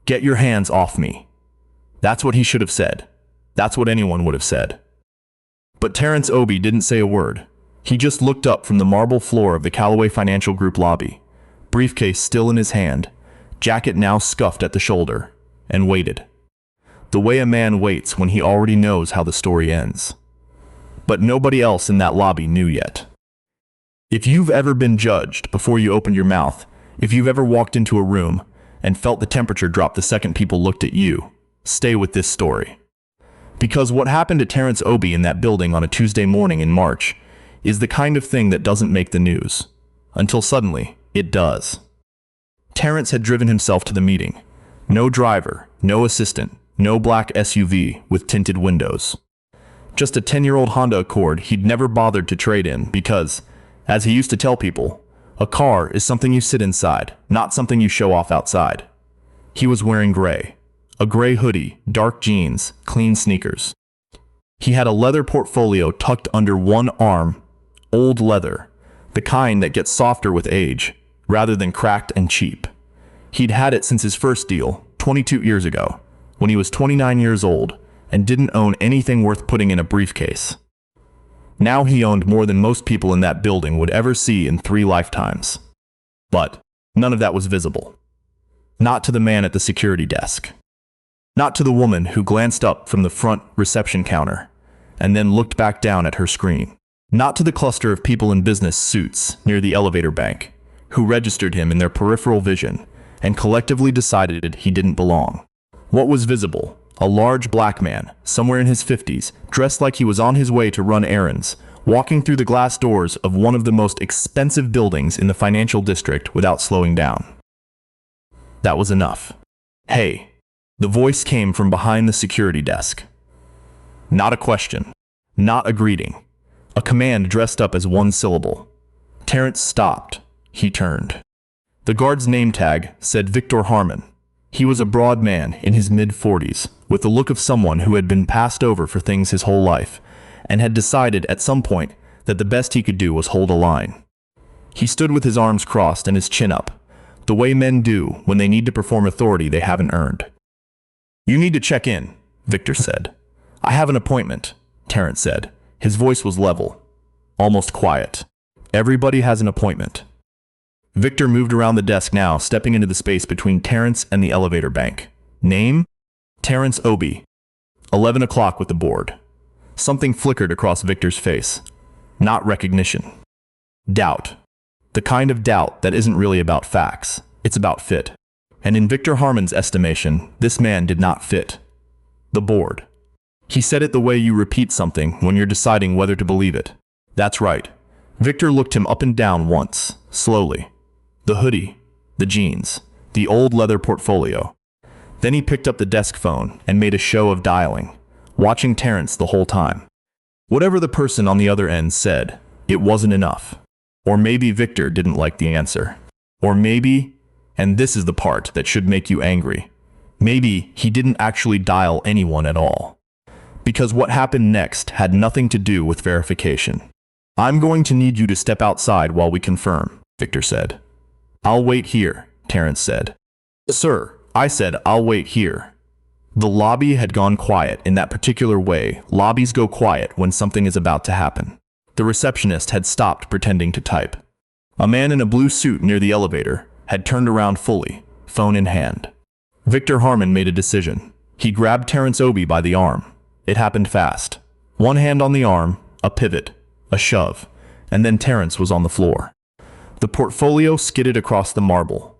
"Get your hands off me." That's what he should have said. That's what anyone would have said. But Terrence Obi didn't say a word. He just looked up from the marble floor of the Callaway Financial Group lobby, briefcase still in his hand, jacket now scuffed at the shoulder, and waited. The way a man waits when he already knows how the story ends. But nobody else in that lobby knew yet. If you've ever been judged before you opened your mouth, if you've ever walked into a room and felt the temperature drop the second people looked at you, stay with this story. Because what happened to Terrence Obi in that building on a Tuesday morning in March is the kind of thing that doesn't make the news. Until suddenly, it does. Terrence had driven himself to the meeting. No driver, no assistant, no black SUV with tinted windows. Just a 10-year-old Honda Accord he'd never bothered to trade in because, as he used to tell people, a car is something you sit inside, not something you show off outside. He was wearing gray. A gray hoodie, dark jeans, clean sneakers. He had a leather portfolio tucked under one arm, old leather, the kind that gets softer with age, rather than cracked and cheap. He'd had it since his first deal, 22 years ago, when he was 29 years old and didn't own anything worth putting in a briefcase. Now he owned more than most people in that building would ever see in 3 lifetimes. But none of that was visible. Not to the man at the security desk. Not to the woman who glanced up from the front reception counter and then looked back down at her screen. Not to the cluster of people in business suits near the elevator bank who registered him in their peripheral vision and collectively decided he didn't belong. What was visible? A large black man, somewhere in his 50s, dressed like he was on his way to run errands, walking through the glass doors of one of the most expensive buildings in the financial district without slowing down. That was enough. "Hey." The voice came from behind the security desk. Not a question. Not a greeting. A command dressed up as one syllable. Terrence stopped. He turned. The guard's name tag said Victor Harmon. He was a broad man in his mid-40s, with the look of someone who had been passed over for things his whole life, and had decided at some point that the best he could do was hold a line. He stood with his arms crossed and his chin up, the way men do when they need to perform authority they haven't earned. "You need to check in," Victor said. "I have an appointment," Terrence said. His voice was level, almost quiet. "Everybody has an appointment." Victor moved around the desk now, stepping into the space between Terrence and the elevator bank. Name? Terrence Obi. 11 o'clock with the board. Something flickered across Victor's face. Not recognition. Doubt. The kind of doubt that isn't really about facts. It's about fit. And in Victor Harmon's estimation, this man did not fit. The board. He said it the way you repeat something when you're deciding whether to believe it. That's right. Victor looked him up and down once, slowly. The hoodie, the jeans, the old leather portfolio. Then he picked up the desk phone and made a show of dialing, watching Terrence the whole time. Whatever the person on the other end said, it wasn't enough. Or maybe Victor didn't like the answer. Or maybe, and this is the part that should make you angry, maybe he didn't actually dial anyone at all. Because what happened next had nothing to do with verification. "I'm going to need you to step outside while we confirm," Victor said. "I'll wait here," Terrence said. "Sir," I said, "I'll wait here." The lobby had gone quiet in that particular way lobbies go quiet when something is about to happen. The receptionist had stopped pretending to type. A man in a blue suit near the elevator had turned around fully, phone in hand. Victor Harmon made a decision. He grabbed Terrence Obi by the arm. It happened fast. One hand on the arm, a pivot, a shove, and then Terrence was on the floor. The portfolio skidded across the marble.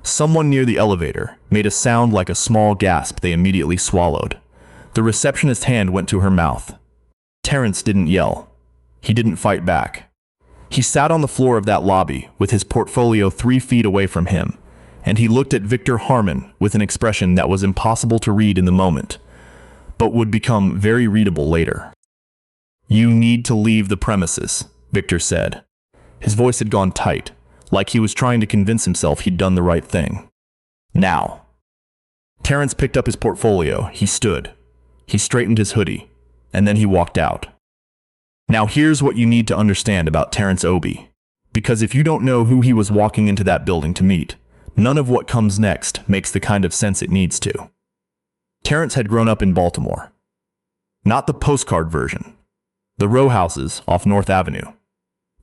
Someone near the elevator made a sound like a small gasp they immediately swallowed. The receptionist's hand went to her mouth. Terrence didn't yell. He didn't fight back. He sat on the floor of that lobby with his portfolio 3 feet away from him, and he looked at Victor Harmon with an expression that was impossible to read in the moment, but would become very readable later. "You need to leave the premises," Victor said. His voice had gone tight, like he was trying to convince himself he'd done the right thing. "Now." Terrence picked up his portfolio. He stood. He straightened his hoodie, and then he walked out. Now here's what you need to understand about Terrence Obi. Because if you don't know who he was walking into that building to meet, None of what comes next makes the kind of sense it needs to. Terrence had grown up in Baltimore. Not the postcard version. The row houses off North Avenue.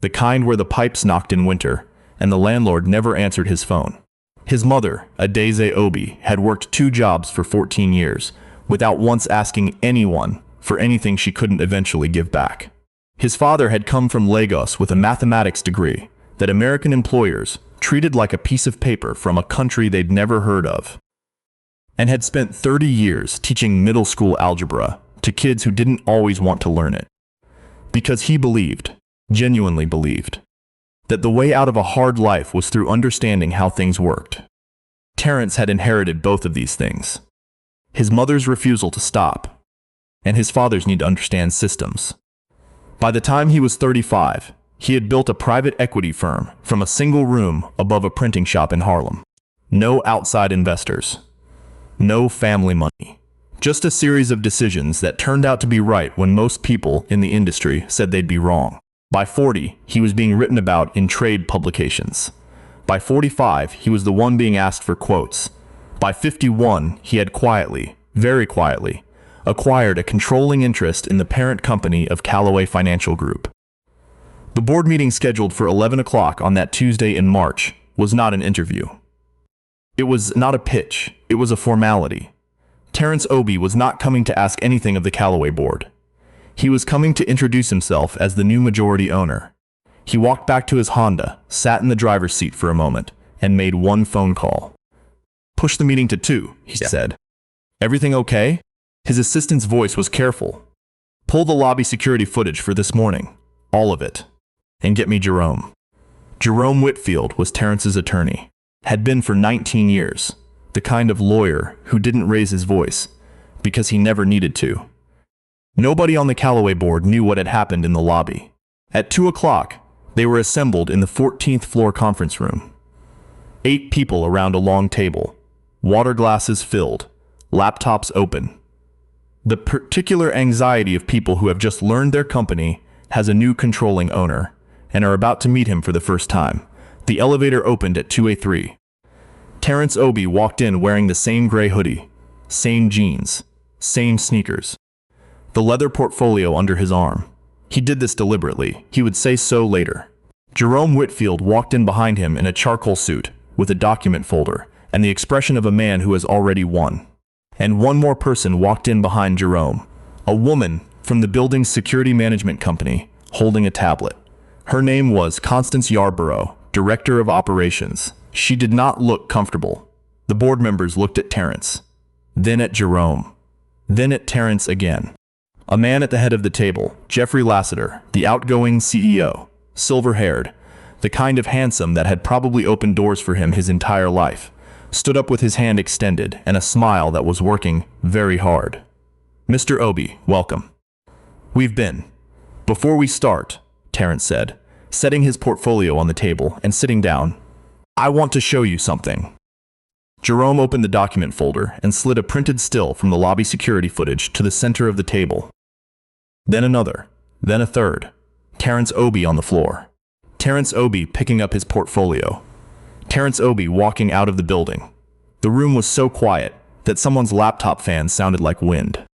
The kind where the pipes knocked in winter and the landlord never answered his phone. His mother, Terrence Obi, had worked 2 jobs for 14 years without once asking anyone for anything she couldn't eventually give back. His father had come from Lagos with a mathematics degree that American employers treated like a piece of paper from a country they'd never heard of, and had spent 30 years teaching middle school algebra to kids who didn't always want to learn it. Because he believed, genuinely believed, that the way out of a hard life was through understanding how things worked. Terrence had inherited both of these things. His mother's refusal to stop, and his father's need to understand systems. By the time he was 35, he had built a private equity firm from a single room above a printing shop in Harlem. No outside investors. No family money. Just a series of decisions that turned out to be right when most people in the industry said they'd be wrong. By 40, he was being written about in trade publications. By 45, he was the one being asked for quotes. By 51, he had quietly, very quietly, acquired a controlling interest in the parent company of Callaway Financial Group. The board meeting scheduled for 11 o'clock on that Tuesday in March was not an interview. It was not a pitch, it was a formality. Terrence Obi was not coming to ask anything of the Callaway board. He was coming to introduce himself as the new majority owner. He walked back to his Honda, sat in the driver's seat for a moment, and made one phone call. "Push the meeting to 2, he said. "Everything okay?" His assistant's voice was careful. "Pull the lobby security footage for this morning. All of it. And get me Jerome." Jerome Whitfield was Terrence's attorney. Had been for 19 years. The kind of lawyer who didn't raise his voice because he never needed to. Nobody on the Callaway board knew what had happened in the lobby. At 2 o'clock, they were assembled in the 14th floor conference room. 8 people around a long table, water glasses filled, laptops open. The particular anxiety of people who have just learned their company has a new controlling owner and are about to meet him for the first time. The elevator opened at 2:03. Terrence Obi walked in wearing the same gray hoodie, same jeans, same sneakers, the leather portfolio under his arm. He did this deliberately. He would say so later. Jerome Whitfield walked in behind him in a charcoal suit with a document folder and the expression of a man who has already won. And one more person walked in behind Jerome, a woman from the building's security management company, holding a tablet. Her name was Constance Yarborough, Director of Operations. She did not look comfortable. The board members looked at Terrence, then at Jerome, then at Terrence again. A man at the head of the table, Jeffrey Lassiter, the outgoing CEO, silver-haired, the kind of handsome that had probably opened doors for him his entire life, stood up with his hand extended and a smile that was working very hard. "Mr. Obi, welcome. We've been." "Before we start," Terrence said, setting his portfolio on the table and sitting down, "I want to show you something." Jerome opened the document folder and slid a printed still from the lobby security footage to the center of the table. Then another, then a third. Terrence Obi on the floor. Terrence Obi picking up his portfolio. Terrence Obi walking out of the building. The room was so quiet that someone's laptop fan sounded like wind.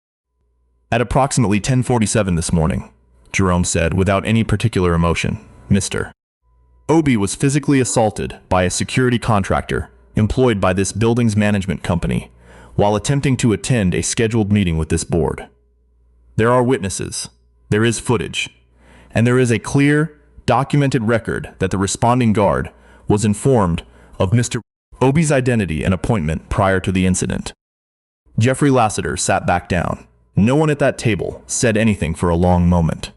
"At approximately 10:47 this morning," Jerome said without any particular emotion, "Mr. Obi was physically assaulted by a security contractor employed by this building's management company while attempting to attend a scheduled meeting with this board. There are witnesses, there is footage, and there is a clear, documented record that the responding guard was informed of Mr. Obi's identity and appointment prior to the incident." Jeffrey Lassiter sat back down. No one at that table said anything for a long moment.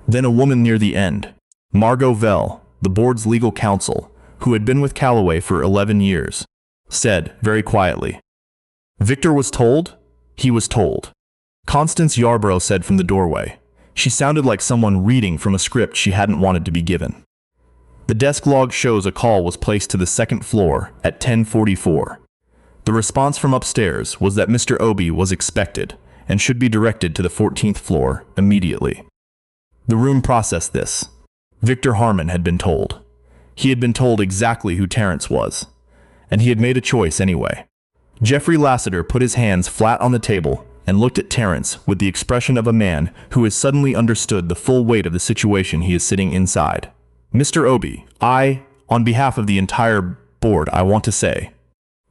Then a woman near the end, Margot Vell, the board's legal counsel, who had been with Callaway for 11 years, said very quietly, "Victor was told? He was told." Constance Yarborough said from the doorway. She sounded like someone reading from a script she hadn't wanted to be given. "The desk log shows a call was placed to the second floor at 10:44. The response from upstairs was that Mr. Obi was expected and should be directed to the 14th floor immediately. The room processed this. Victor Harmon had been told. He had been told exactly who Terrence was. and he had made a choice anyway. Jeffrey Lassiter put his hands flat on the table and looked at Terrence with the expression of a man who has suddenly understood the full weight of the situation he is sitting inside. "Mr. Obi, on behalf of the entire board, I want to say—"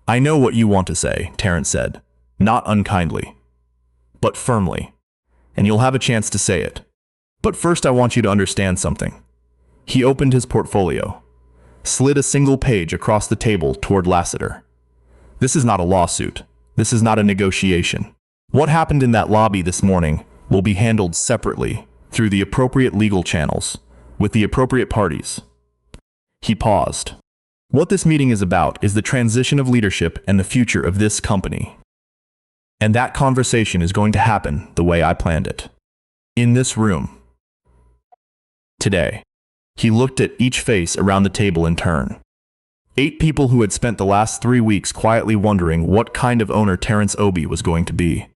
"I know what you want to say," Terrence said, not unkindly, but firmly, "and you'll have a chance to say it. But first I want you to understand something." He opened his portfolio, slid a single page across the table toward Lassiter. "This is not a lawsuit. This is not a negotiation. What happened in that lobby this morning will be handled separately through the appropriate legal channels, with the appropriate parties." He paused. "What this meeting is about is the transition of leadership and the future of this company. And that conversation is going to happen the way I planned it. In this room. Today." He looked at each face around the table in turn. 8 people who had spent the last 3 weeks quietly wondering what kind of owner Terrence Obi was going to be.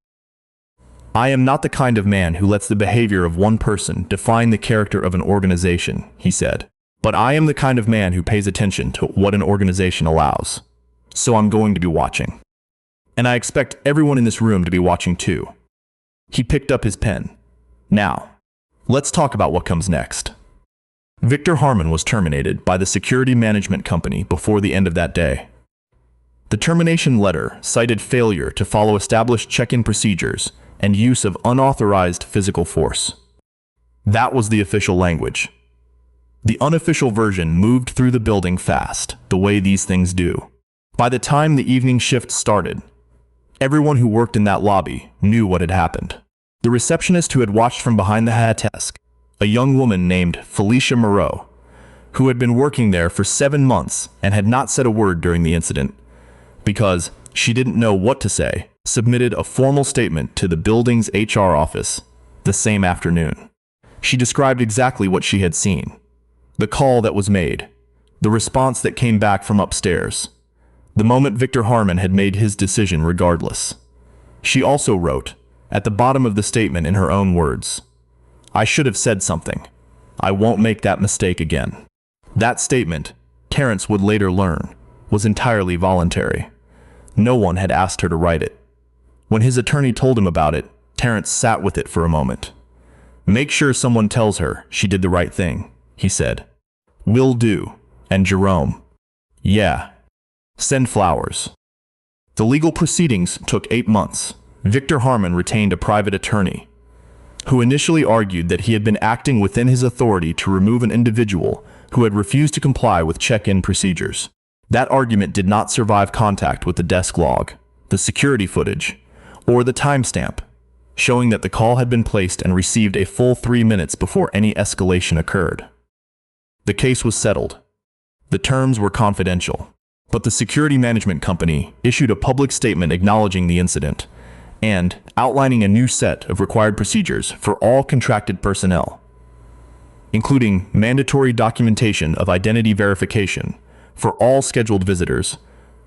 "I am not the kind of man who lets the behavior of one person define the character of an organization," he said. "But I am the kind of man who pays attention to what an organization allows. So I'm going to be watching. And I expect everyone in this room to be watching too." He picked up his pen. "Now, let's talk about what comes next." Victor Harmon was terminated by the security management company before the end of that day. The termination letter cited failure to follow established check-in procedures and use of unauthorized physical force. That was the official language. The unofficial version moved through the building fast, the way these things do. By the time the evening shift started, everyone who worked in that lobby knew what had happened. The receptionist who had watched from behind the desk, a young woman named Felicia Moreau, who had been working there for 7 months and had not said a word during the incident, because she didn't know what to say, submitted a formal statement to the building's HR office the same afternoon. She described exactly what she had seen, the call that was made, the response that came back from upstairs, the moment Victor Harmon had made his decision regardless. She also wrote, at the bottom of the statement in her own words, "I should have said something. I won't make that mistake again." That statement, Terrence would later learn, was entirely voluntary. No one had asked her to write it. When his attorney told him about it, Terrence sat with it for a moment. "Make sure someone tells her she did the right thing," he said. "Will do. And Jerome." "Yeah. Send flowers." The legal proceedings took 8 months. Victor Harmon retained a private attorney, who initially argued that he had been acting within his authority to remove an individual who had refused to comply with check-in procedures. That argument did not survive contact with the desk log, the security footage, or the timestamp, showing that the call had been placed and received a full 3 minutes before any escalation occurred. The case was settled. The terms were confidential, but the security management company issued a public statement acknowledging the incident and outlining a new set of required procedures for all contracted personnel, including mandatory documentation of identity verification for all scheduled visitors,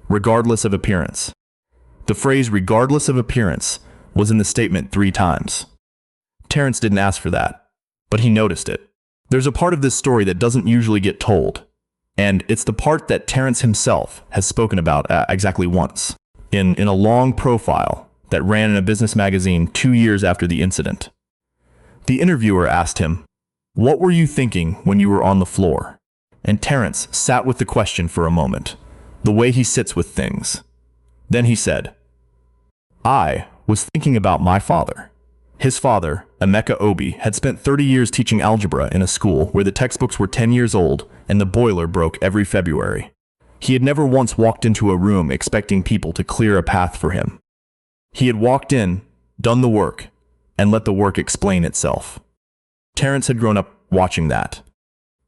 regardless of appearance. The phrase "regardless of appearance" was in the statement 3 times. Terrence didn't ask for that, but he noticed it. There's a part of this story that doesn't usually get told, and it's the part that Terrence himself has spoken about exactly once, in a long profile that ran in a business magazine 2 years after the incident. The interviewer asked him, "What were you thinking when you were on the floor?" And Terrence sat with the question for a moment, the way he sits with things. Then he said, "I was thinking about my father." His father, Emeka Obi, had spent 30 years teaching algebra in a school where the textbooks were 10 years old and the boiler broke every February. He had never once walked into a room expecting people to clear a path for him. He had walked in, done the work, and let the work explain itself. Terrence had grown up watching that.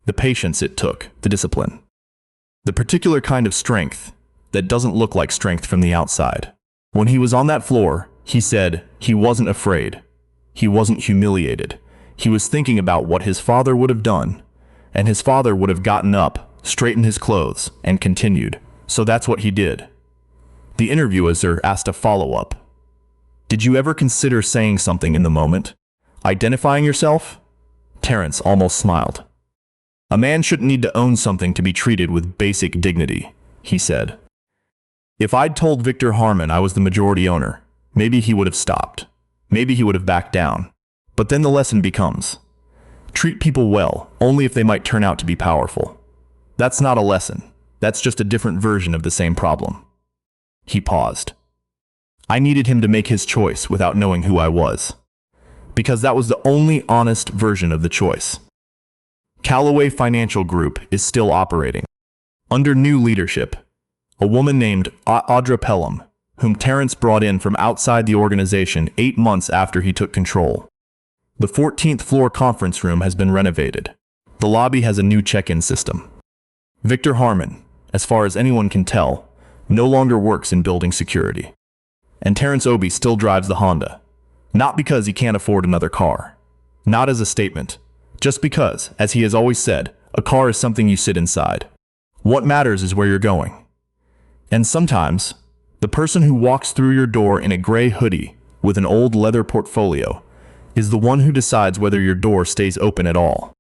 The patience it took, the discipline. The particular kind of strength that doesn't look like strength from the outside. When he was on that floor, he said he wasn't afraid. He wasn't humiliated. He was thinking about what his father would have done, and his father would have gotten up, straightened his clothes, and continued. So that's what he did. The interviewer asked a follow-up. "Did you ever consider saying something in the moment? Identifying yourself?" Terrence almost smiled. "A man shouldn't need to own something to be treated with basic dignity," he said. If I'd told Victor Harmon I was the majority owner, maybe he would have stopped. Maybe he would have backed down. But then the lesson becomes, treat people well, only if they might turn out to be powerful. That's not a lesson. That's just a different version of the same problem. He paused. I needed him to make his choice without knowing who I was, because that was the only honest version of the choice. Callaway Financial Group is still operating. Under new leadership, a woman named Audra Pelham, whom Terrence brought in from outside the organization 8 months after he took control. The 14th floor conference room has been renovated. The lobby has a new check-in system. Victor Harmon, as far as anyone can tell, no longer works in building security. And Terrence Obi still drives the Honda. Not because he can't afford another car. Not as a statement. Just because, as he has always said, a car is something you sit inside. What matters is where you're going. And sometimes, the person who walks through your door in a gray hoodie with an old leather portfolio is the one who decides whether your door stays open at all.